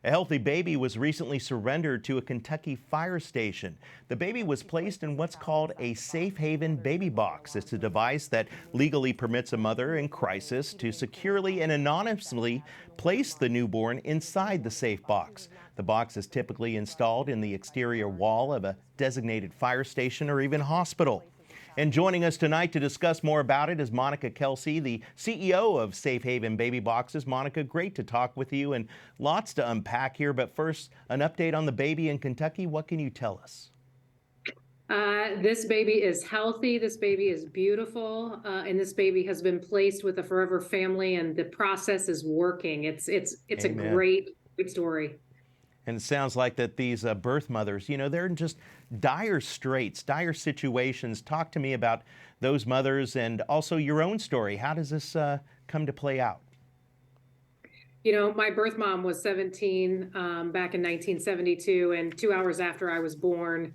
A healthy baby was recently surrendered to a Kentucky fire station. The baby was placed in what's called a safe haven baby box. It's a device that legally permits a mother in crisis to securely and anonymously place the newborn inside the safe box. The box is typically installed in the exterior wall of a designated fire station or even hospital. And joining us tonight to discuss more about it is Monica Kelsey, the CEO of Safe Haven Baby Boxes. Monica, great to talk with you and lots to unpack here. But first, an update on the baby in Kentucky. What can you tell us? This baby is healthy. This baby is beautiful, and this baby has been placed with a forever family, and the process is working. It's a Amen. great story. And it sounds like that these birth mothers, they're in just dire straits, dire situations. Talk to me about those mothers and also your own story. How does this come to play out? You know, my birth mom was 17 back in 1972, and 2 hours after I was born,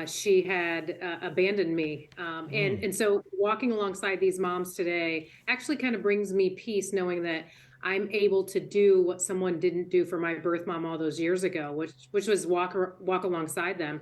she had abandoned me. And so walking alongside these moms today actually kind of brings me peace, knowing that I'm able to do what someone didn't do for my birth mom all those years ago, which was walk alongside them.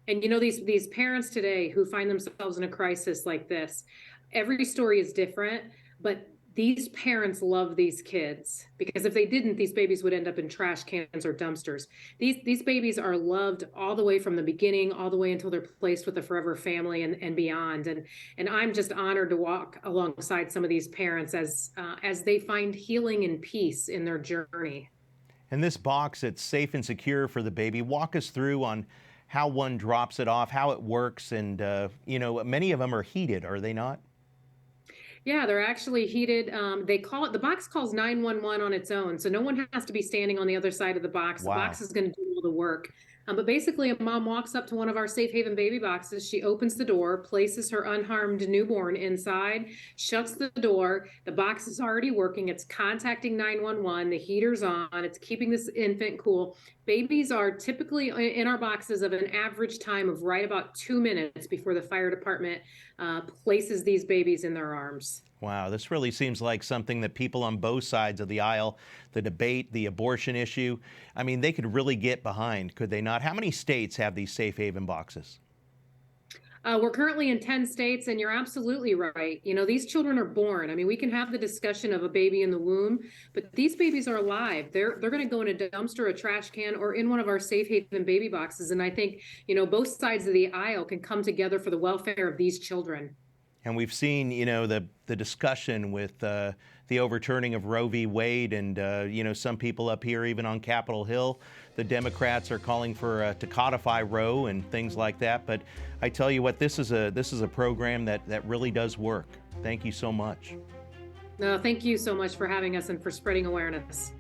And you know, these parents today who find themselves in a crisis like this, every story is different, but these parents love these kids because if they didn't, these babies would end up in trash cans or dumpsters. These babies are loved all the way from the beginning, all the way until they're placed with a forever family and beyond. And I'm just honored to walk alongside some of these parents as they find healing and peace in their journey. And this box, it's safe and secure for the baby. Walk us through on how one drops it off, how it works, and many of them are heated, are they not? Yeah, they're actually heated. They call it, the box calls 911 on its own. So no one has to be standing on the other side of the box. The Wow. box is going to do all the work. But basically, a mom walks up to one of our Safe Haven baby boxes. She opens the door, places her unharmed newborn inside, shuts the door. The box is already working. It's contacting 911. The heater's on. It's keeping this infant cool. Babies are typically in our boxes of an average time of right about 2 minutes before the fire department places these babies in their arms. Wow, this really seems like something that people on both sides of the aisle, the debate, the abortion issue, I mean, they could really get behind, could they not? How many states have these safe haven boxes? We're currently in 10 states, and you're absolutely right. You know, these children are born. I mean, we can have the discussion of a baby in the womb, but these babies are alive. They're going to go in a dumpster, a trash can, or in one of our Safe Haven baby boxes. And I think, you know, both sides of the aisle can come together for the welfare of these children. And we've seen, the discussion with the overturning of Roe v. Wade, and some people up here, even on Capitol Hill, the Democrats are calling for to codify Roe and things like that. But I tell you what, this is a program that really does work. Thank you so much. No, thank you so much for having us and for spreading awareness.